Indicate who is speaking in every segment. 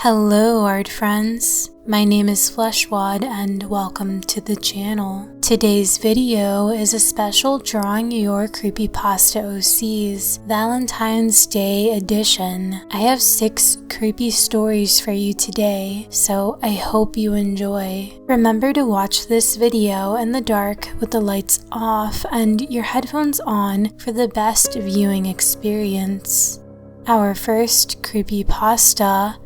Speaker 1: Hello art friends, my name is Fleshwad and welcome to the channel. Today's video is a special Drawing Your Creepypasta OCs Valentine's Day edition. I have 6 creepy stories for you today, so I hope you enjoy. Remember to watch this video in the dark with the lights off and your headphones on for the best viewing experience. Our first creepypasta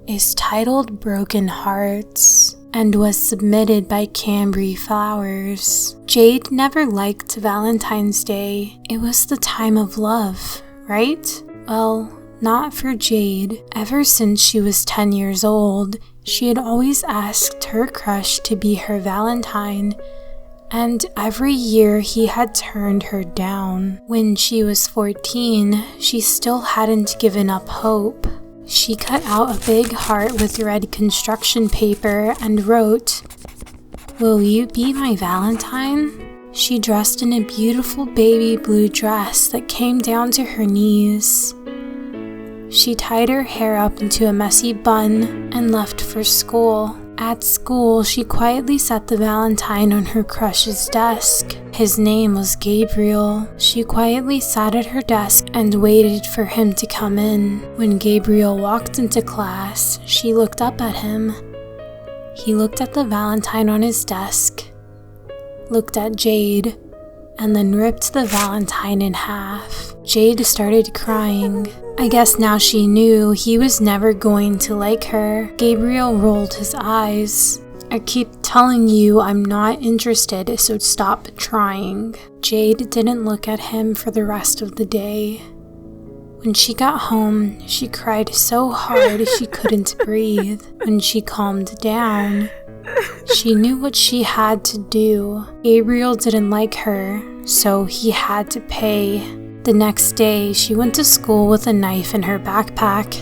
Speaker 1: is titled Broken Hearts and was submitted by Cambry Flowers. Jade never liked Valentine's Day. It was the time of love, right? Well, not for Jade. Ever since she was 10 years old, she had always asked her crush to be her Valentine, and every year he had turned her down. When she was 14, she still hadn't given up hope. She cut out a big heart with red construction paper and wrote, "Will you be my Valentine?" She dressed in a beautiful baby blue dress that came down to her knees. She tied her hair up into a messy bun and left for school. At school, she quietly set the Valentine on her crush's desk. His name was Gabriel. She quietly sat at her desk and waited for him to come in. When Gabriel walked into class, she looked up at him. He looked at the Valentine on his desk, looked at Jade, and then ripped the Valentine in half. Jade started crying. I guess now she knew he was never going to like her. Gabriel rolled his eyes. "I keep telling you I'm not interested, so stop trying." Jade didn't look at him for the rest of the day. When she got home, she cried so hard she couldn't breathe. When she calmed down, she knew what she had to do. Gabriel didn't like her, so he had to pay. The next day, she went to school with a knife in her backpack,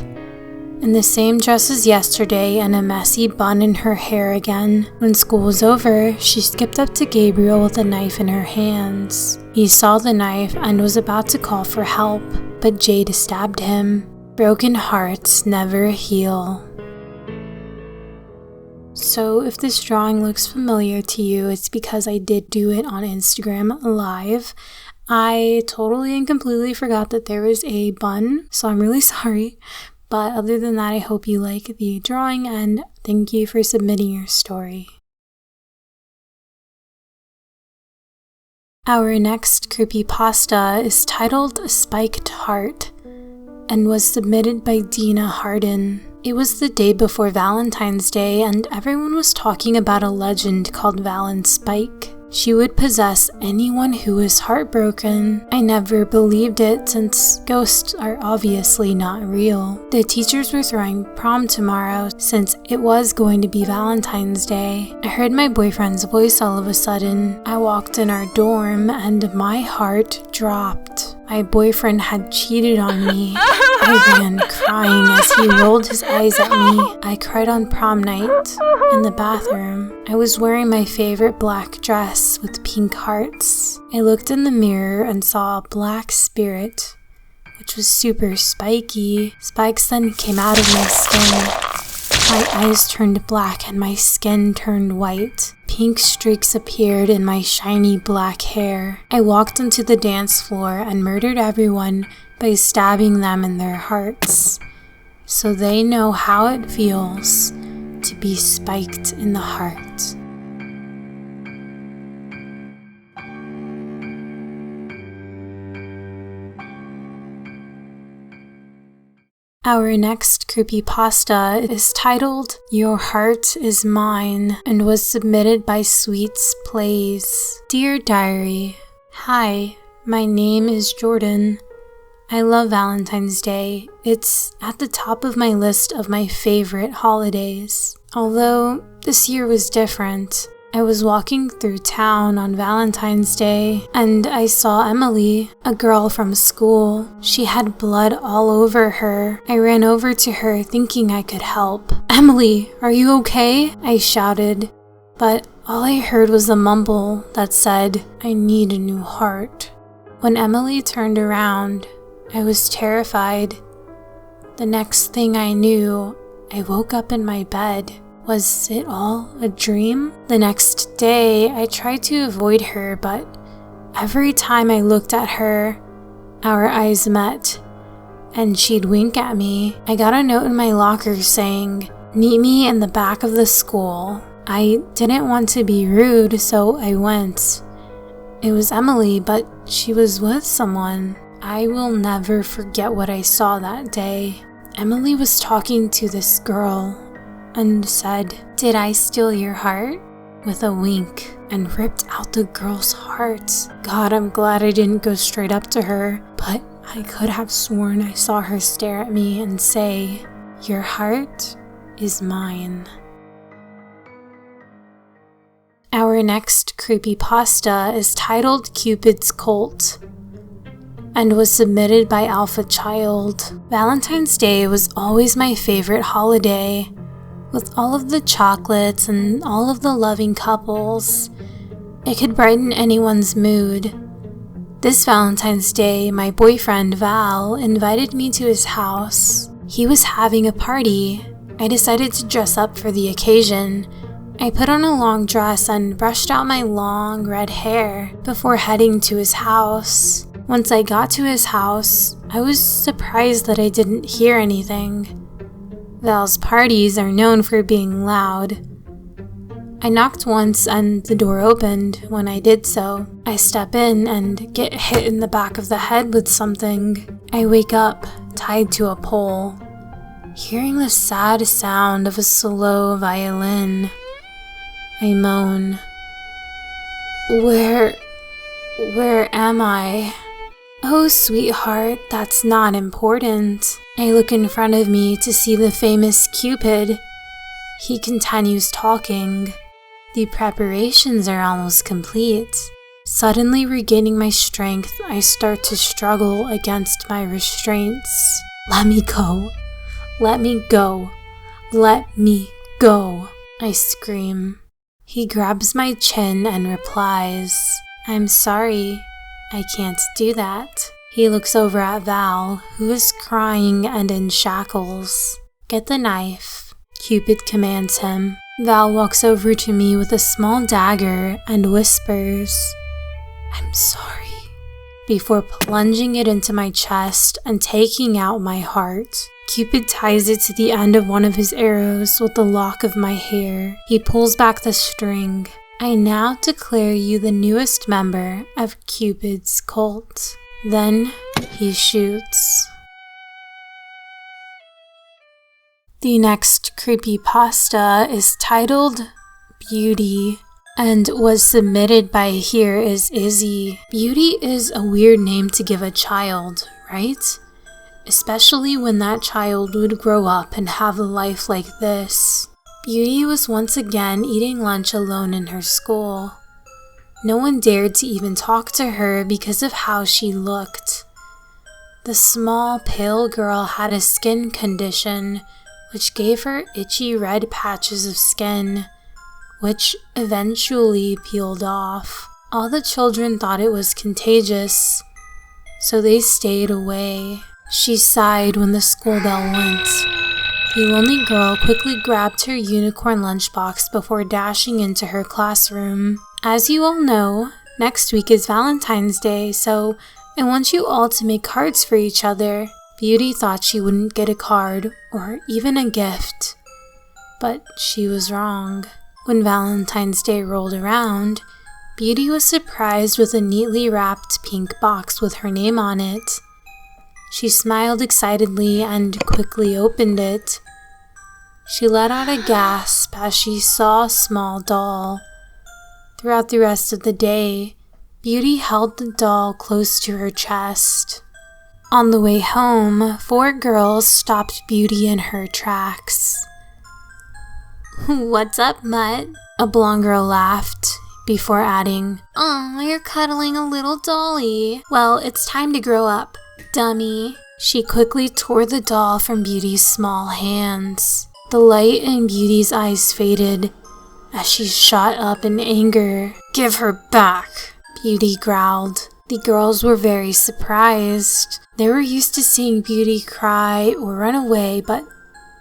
Speaker 1: in the same dress as yesterday and a messy bun in her hair again. When school was over, she skipped up to Gabriel with a knife in her hands. He saw the knife and was about to call for help, but Jade stabbed him. Broken hearts never heal. So if this drawing looks familiar to you, it's because I did do it on Instagram Live. I totally and completely forgot that there was a bun, so I'm really sorry. But other than that, I hope you like the drawing and thank you for submitting your story. Our next creepypasta is titled Spiked Heart and was submitted by Dina Harden. It was the day before Valentine's Day and everyone was talking about a legend called Spike. She would possess anyone who was heartbroken. I never believed it since ghosts are obviously not real. The teachers were throwing prom tomorrow since it was going to be Valentine's Day. I heard my boyfriend's voice all of a sudden. I walked in our dorm and my heart dropped. My boyfriend had cheated on me. I ran crying as he rolled his eyes at me. I cried on prom night in the bathroom. I was wearing my favorite black dress with pink hearts. I looked in the mirror and saw a black spirit, which was super spiky. Spikes then came out of my skin. My eyes turned black and my skin turned white. Pink streaks appeared in my shiny black hair. I walked onto the dance floor and murdered everyone by stabbing them in their hearts, so they know how it feels to be spiked in the heart. Our next creepypasta is titled Your Heart Is Mine and was submitted by Sweets Plays. Dear Diary, Hi, my name is Jordan. I love Valentine's Day. It's at the top of my list of my favorite holidays. Although this year was different. I was walking through town on Valentine's Day and I saw Emily, a girl from school. She had blood all over her. I ran over to her thinking I could help. "Emily, are you okay?" I shouted, but all I heard was a mumble that said, "I need a new heart." When Emily turned around, I was terrified. The next thing I knew, I woke up in my bed. Was it all a dream? The next day, I tried to avoid her, but every time I looked at her, our eyes met, and she'd wink at me. I got a note in my locker saying, "Meet me in the back of the school." I didn't want to be rude, so I went. It was Emily, but she was with someone. I will never forget what I saw that day. Emily was talking to this girl and said, "Did I steal your heart?" with a wink, and ripped out the girl's heart. God, I'm glad I didn't go straight up to her, but I could have sworn I saw her stare at me and say, "Your heart is mine." Our next creepypasta is titled Cupids Cult and was submitted by Alpha Child. Valentine's Day was always my favorite holiday. With all of the chocolates and all of the loving couples, it could brighten anyone's mood. This Valentine's Day, my boyfriend Val invited me to his house. He was having a party. I decided to dress up for the occasion. I put on a long dress and brushed out my long red hair before heading to his house. Once I got to his house, I was surprised that I didn't hear anything. Val's parties are known for being loud. I knocked once and the door opened. When I did so, I step in and get hit in the back of the head with something. I wake up, tied to a pole, hearing the sad sound of a slow violin. I moan. Where am I? Oh, sweetheart, that's not important. I look in front of me to see the famous Cupid. He continues talking. The preparations are almost complete. Suddenly regaining my strength, I start to struggle against my restraints. Let me go. Let me go. Let me go, I scream. He grabs my chin and replies, "I'm sorry, I can't do that." He looks over at Val, who is crying and in shackles. "Get the knife," Cupid commands him. Val walks over to me with a small dagger and whispers, "I'm sorry," before plunging it into my chest and taking out my heart. Cupid ties it to the end of one of his arrows with a lock of my hair. He pulls back the string. "I now declare you the newest member of Cupid's Cult." Then he shoots. The next creepypasta is titled Beauty and was submitted by Here Is Izzy. Beauty is a weird name to give a child, right? Especially when that child would grow up and have a life like this. Beauty was once again eating lunch alone in her school. No one dared to even talk to her because of how she looked. The small, pale girl had a skin condition which gave her itchy red patches of skin, which eventually peeled off. All the children thought it was contagious, so they stayed away. She sighed when the school bell went. The lonely girl quickly grabbed her unicorn lunchbox before dashing into her classroom. As you all know, next week is Valentine's Day, so I want you all to make cards for each other. Beauty thought she wouldn't get a card or even a gift, but she was wrong. When Valentine's Day rolled around, Beauty was surprised with a neatly wrapped pink box with her name on it. She smiled excitedly and quickly opened it. She let out a gasp as she saw a small doll. Throughout the rest of the day, Beauty held the doll close to her chest. On the way home, 4 girls stopped Beauty in her tracks. "What's up, Mutt?" A blonde girl laughed, before adding, "Oh, you're cuddling a little dolly. Well, it's time to grow up, dummy." She quickly tore the doll from Beauty's small hands. The light in Beauty's eyes faded as she shot up in anger. "Give her back," Beauty growled. The girls were very surprised. They were used to seeing Beauty cry or run away, but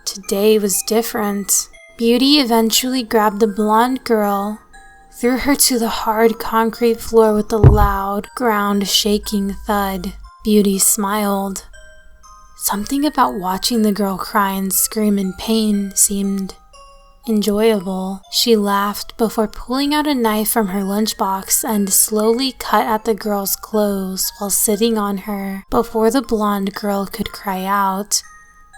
Speaker 1: today was different. Beauty eventually grabbed the blonde girl, threw her to the hard concrete floor with a loud, ground-shaking thud. Beauty smiled. Something about watching the girl cry and scream in pain seemed enjoyable. She laughed before pulling out a knife from her lunchbox and slowly cut at the girl's clothes while sitting on her. Before the blonde girl could cry out,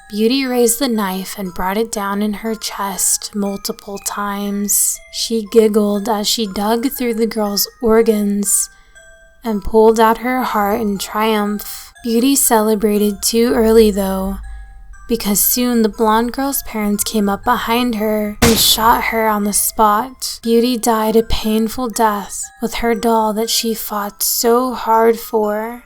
Speaker 1: Beauty raised the knife and brought it down in her chest multiple times. She giggled as she dug through the girl's organs and pulled out her heart in triumph. Beauty celebrated too early though, because soon the blonde girl's parents came up behind her and shot her on the spot. Beauty died a painful death with her doll that she fought so hard for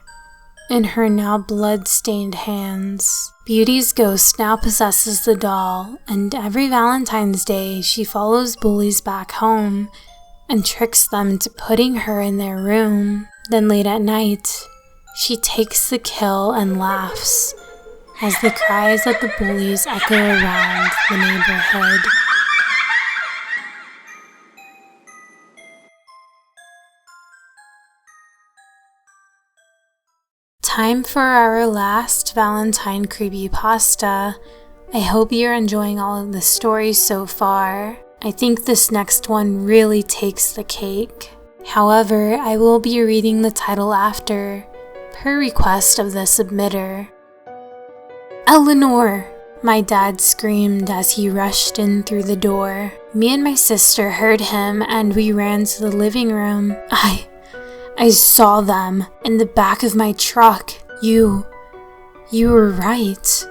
Speaker 1: in her now blood-stained hands. Beauty's ghost now possesses the doll, and every Valentine's Day she follows bullies back home and tricks them into putting her in their room. Then late at night, she takes the kill and laughs as the cries of the bullies echo around the neighborhood. Time for our last Valentine creepypasta. I hope you're enjoying all of the stories so far. I think this next one really takes the cake. However, I will be reading the title after, per request of the submitter. Eleanor! My dad screamed as he rushed in through the door. Me and my sister heard him and we ran to the living room. I saw them in the back of my truck. You were right,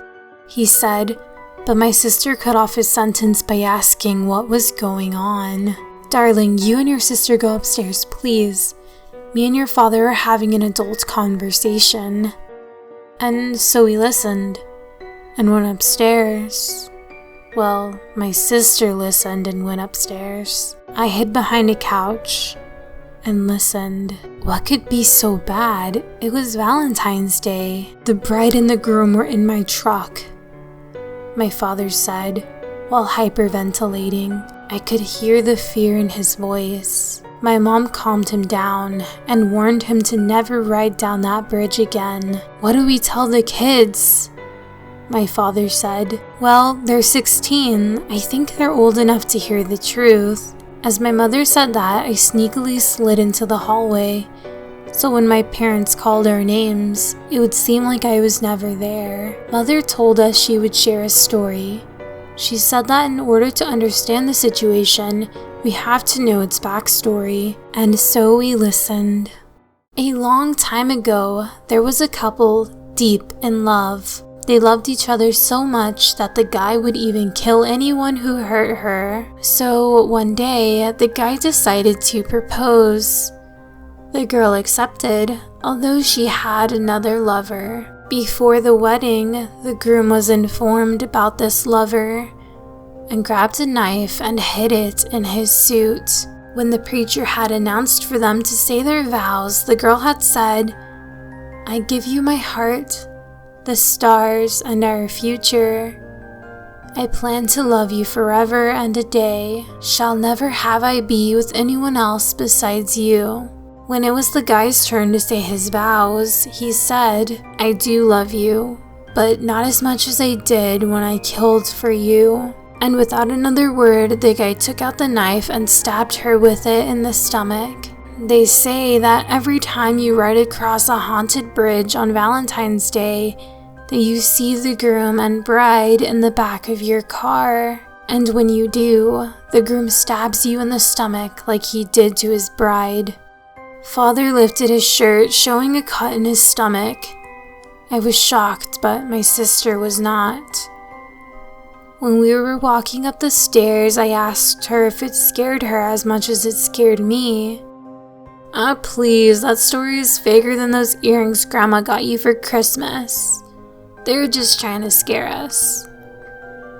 Speaker 1: he said, but my sister cut off his sentence by asking what was going on. Darling, you and your sister go upstairs, please. Me and your father are having an adult conversation. And so we listened and went upstairs. Well, my sister listened and went upstairs. I hid behind a couch and listened. What could be so bad? It was Valentine's Day. The bride and the groom were in my truck, my father said, while hyperventilating. I could hear the fear in his voice. My mom calmed him down and warned him to never ride down that bridge again. What do we tell the kids? My father said. Well, they're 16. I think they're old enough to hear the truth. As my mother said that, I sneakily slid into the hallway, so when my parents called our names, it would seem like I was never there. Mother told us she would share a story. She said that in order to understand the situation, we have to know its backstory, and so we listened. A long time ago, there was a couple deep in love. They loved each other so much that the guy would even kill anyone who hurt her. So one day, the guy decided to propose. The girl accepted, although she had another lover. Before the wedding, the groom was informed about this lover and grabbed a knife and hid it in his suit. When the preacher had announced for them to say their vows, the girl had said, "I give you my heart, the stars, and our future. I plan to love you forever and a day. Shall never have I be with anyone else besides you." When it was the guy's turn to say his vows, he said, "I do love you, but not as much as I did when I killed for you." And without another word, the guy took out the knife and stabbed her with it in the stomach. They say that every time you ride across a haunted bridge on Valentine's Day, that you see the groom and bride in the back of your car. And when you do, the groom stabs you in the stomach like he did to his bride. Father lifted his shirt, showing a cut in his stomach. I was shocked, but my sister was not. When we were walking up the stairs, I asked her if it scared her as much as it scared me. Please, that story is faker than those earrings Grandma got you for Christmas. They were just trying to scare us,"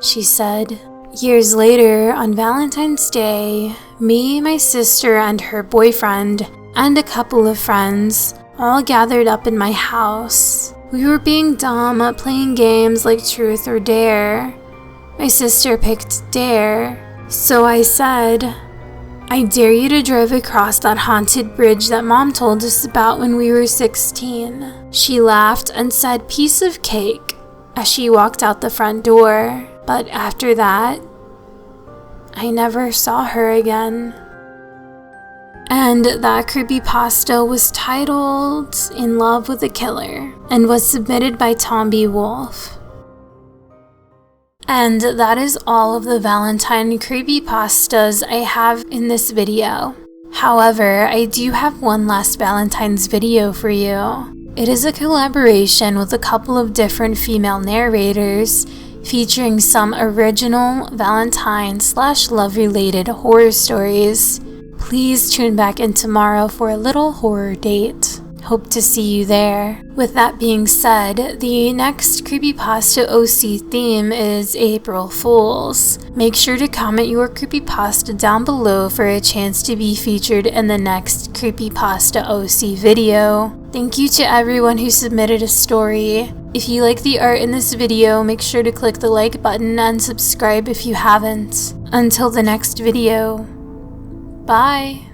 Speaker 1: she said. Years later, on Valentine's Day, me, my sister, and her boyfriend, and a couple of friends all gathered up in my house. We were being dumb, playing games like Truth or Dare. My sister picked dare, so I said, I dare you to drive across that haunted bridge that Mom told us about when we were 16. She laughed and said piece of cake as she walked out the front door, but after that, I never saw her again. And that creepypasta was titled In Love with a Killer and was submitted by Tom B. Wolf. And that is all of the Valentine creepypastas I have in this video. However, I do have one last Valentine's video for you. It is a collaboration with a couple of different female narrators featuring some original Valentine/love related horror stories. Please tune back in tomorrow for a little horror date. Hope to see you there. With that being said, the next creepypasta OC theme is April Fools. Make sure to comment your creepypasta down below for a chance to be featured in the next creepypasta OC video. Thank you to everyone who submitted a story. If you like the art in this video, make sure to click the like button and subscribe if you haven't. Until the next video, bye!